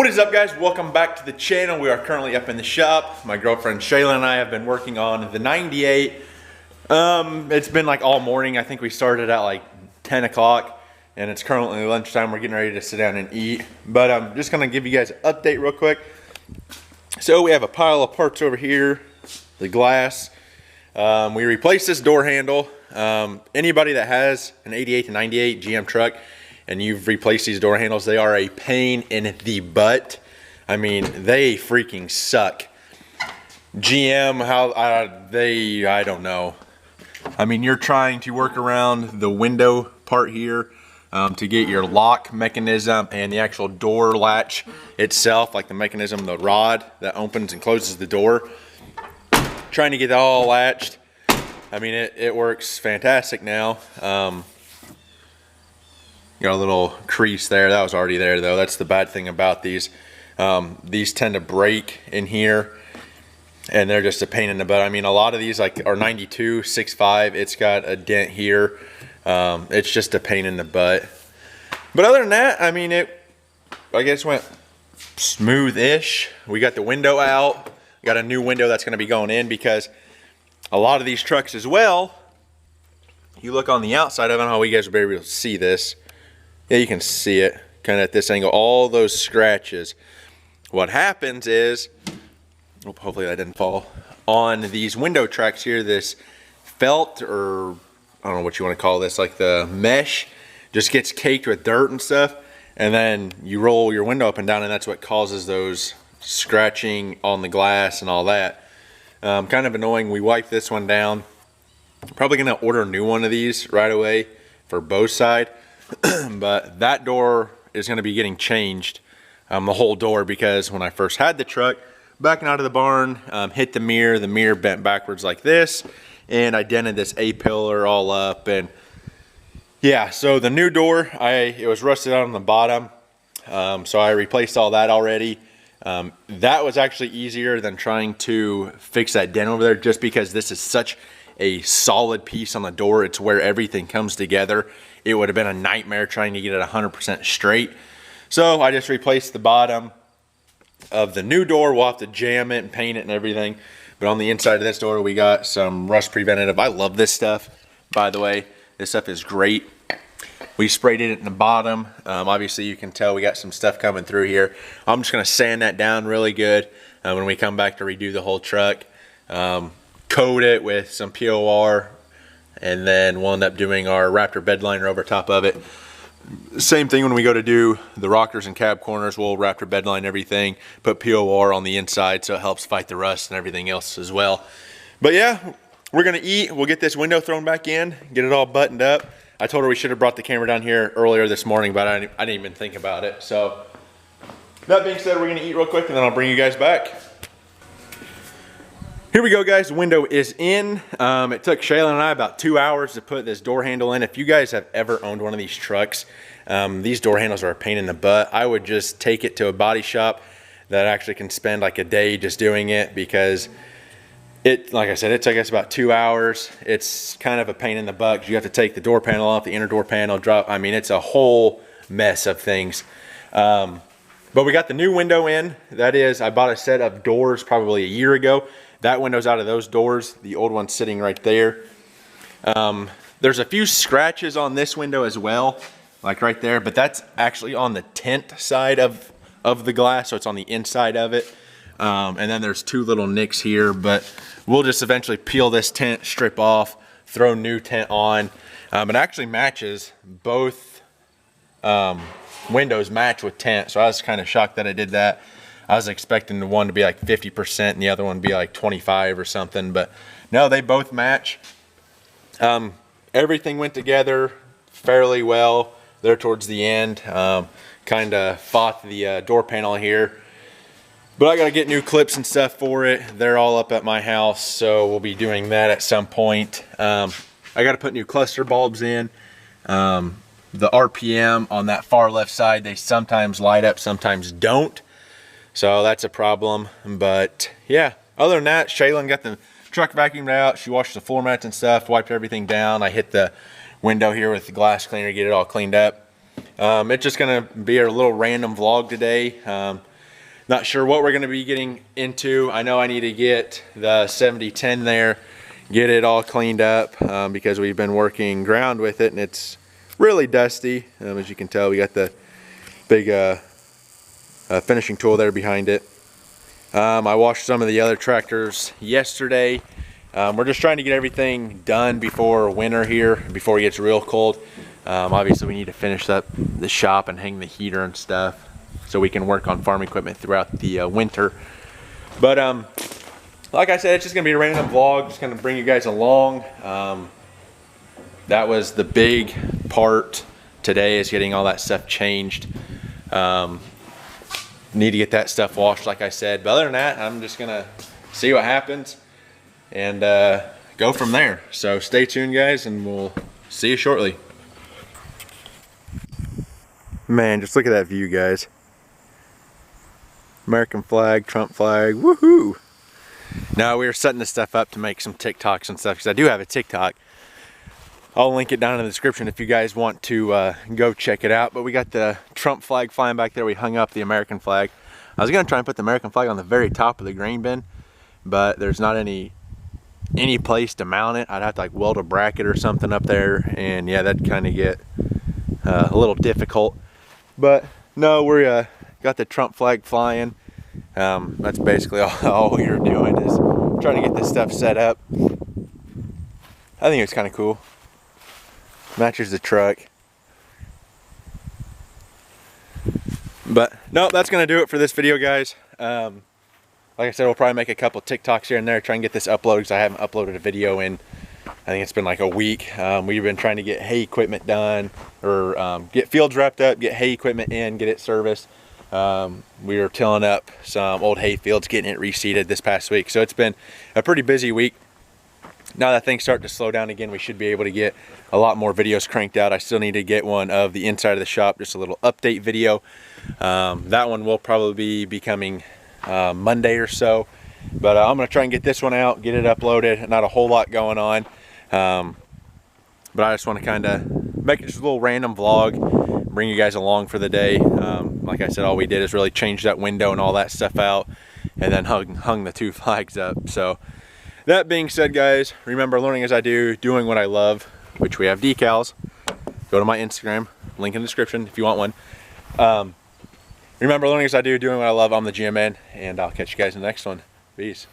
What is up, guys? Welcome back to the channel. We are currently up in the shop. My girlfriend Shayla and I have been working on the 98. It's been like all morning. I think we started at like 10 o'clock and it's currently lunchtime. We're getting ready to sit down and eat. But I'm just gonna give you guys an update real quick. So we have a pile of parts over here, the glass. We replaced this door handle. Anybody that has an 88 to 98 GM truck and you've replaced these door handles, they are a pain in the butt. I mean, they freaking suck. GM, I don't know. I mean, you're trying to work around the window part here to get your lock mechanism and the actual door latch itself, like the mechanism, the rod that opens and closes the door. Trying to get that all latched. I mean, it works fantastic now. Got a little crease there. That was already there though. That's the bad thing about these. These tend to break in here and they're just a pain in the butt. I mean, a lot of these like are 92, 6.5. It's got a dent here. It's just a pain in the butt. But other than that, I mean, I guess went smooth-ish. We got the window out. Got a new window that's gonna be going in because a lot of these trucks as well, you look on the outside, I don't know how you guys will be able to see this. Yeah, you can see it kind of at this angle, all those scratches. What happens is, hopefully that didn't fall, on these window tracks here, this felt, or I don't know what you want to call this, like the mesh, just gets caked with dirt and stuff, and then you roll your window up and down and that's what causes those scratching on the glass and all that. Kind of annoying. We wiped this one down. Probably gonna order a new one of these right away for both sides. But that door is going to be getting changed, the whole door, because when I first had the truck backing out of the barn, hit the mirror bent backwards like this, and I dented this A-pillar all up. And yeah, so the new door, it was rusted out on the bottom, so I replaced all that already. That was actually easier than trying to fix that dent over there, just because this is such a solid piece on the door. It's where everything comes together. It would have been a nightmare trying to get it 100% straight. So I just replaced the bottom of the new door. We'll have to jam it and paint it and everything. But on the inside of this door, we got some rust preventative. I love this stuff, by the way. This stuff is great. We sprayed it in the bottom. Obviously, you can tell we got some stuff coming through here. I'm just gonna sand that down really good when we come back to redo the whole truck. Coat it with some POR, and then we'll end up doing our Raptor bed liner over top of it. Same thing when we go to do the rockers and cab corners, we'll Raptor bed line everything, put POR on the inside so it helps fight the rust and everything else as well. But yeah, we're gonna eat. We'll get this window thrown back in, get it all buttoned up. I told her we should have brought the camera down here earlier this morning, but I didn't even think about it. So that being said, we're gonna eat real quick and then I'll bring you guys back. Here we go, guys. The window is in. It took Shayla and I about 2 hours to put this door handle in. If you guys have ever owned one of these trucks, these door handles are a pain in the butt. I would just take it to a body shop that actually can spend like a day just doing it, because like I said, it took us about 2 hours. It's kind of a pain in the butt because you have to take the door panel off, the inner door panel, drop. I mean, it's a whole mess of things. But we got the new window in. That is, I bought a set of doors probably a year ago. That window's out of those doors. The old one's sitting right there. There's a few scratches on this window as well, like right there, but that's actually on the tint side of the glass, so it's on the inside of it. And then there's two little nicks here, but we'll just eventually peel this tint strip off, throw new tint on. It actually matches both windows match with tint, so I was kind of shocked that I did that. I was expecting the one to be like 50% and the other one to be like 25 or something, but no, they both match. Everything went together fairly well there towards the end. Kind of fought the door panel here, but I got to get new clips and stuff for it. They're all up at my house, so we'll be doing that at some point. I got to put new cluster bulbs in. The RPM on that far left side, they sometimes light up, sometimes don't. So that's a problem. But yeah, other than that, Shaylin got the truck vacuumed out. She washed the floor mats and stuff, wiped everything down. I hit the window here with the glass cleaner, get it all cleaned up. It's just gonna be a little random vlog today. Not sure what we're going to be getting into. I know I need to get the 7010 there, get it all cleaned up because we've been working ground with it and it's really dusty. As you can tell, we got the big finishing tool there behind it. I washed some of the other tractors yesterday. We're just trying to get everything done before winter here, before it gets real cold. Obviously we need to finish up the shop and hang the heater and stuff so we can work on farm equipment throughout the winter. But like I said, it's just gonna be a random vlog, just gonna bring you guys along. That was the big part today, is getting all that stuff changed. Need to get that stuff washed, like I said. But other than that, I'm just gonna see what happens and go from there. So stay tuned, guys, and we'll see you shortly. Man, just look at that view, guys. American flag, Trump flag, woohoo! Now we were setting this stuff up to make some TikToks and stuff, because I do have a TikTok. I'll link it down in the description if you guys want to go check it out. But we got the Trump flag flying back there. We hung up the American flag. I was gonna try and put the American flag on the very top of the grain bin, but there's not any place to mount it. I'd have to like weld a bracket or something up there, and yeah, that'd kind of get a little difficult. But no, we're got the Trump flag flying. That's basically all we're doing, is trying to get this stuff set up. I think it's kind of cool. Matches the truck. But no, that's gonna do it for this video, guys. Like I said, we'll probably make a couple TikToks here and there, try and get this uploaded, because I haven't uploaded a video in, I think it's been like a week. We've been trying to get hay equipment done, or get fields wrapped up, get hay equipment in, get it serviced. We were tilling up some old hay fields, getting it reseeded this past week. So it's been a pretty busy week. Now that things start to slow down again, we should be able to get a lot more videos cranked out. I still need to get one of the inside of the shop, just a little update video. That one will probably be coming Monday or so. But I'm going to try and get this one out, get it uploaded. Not a whole lot going on. But I just want to kind of make it just a little random vlog, bring you guys along for the day. Like I said, all we did is really change that window and all that stuff out, and then hung the two flags up. So that being said, guys, remember, learning as I do, doing what I love, which we have decals. Go to my Instagram, link in the description if you want one. Remember, learning as I do, doing what I love. I'm the GMN, and I'll catch you guys in the next one. Peace.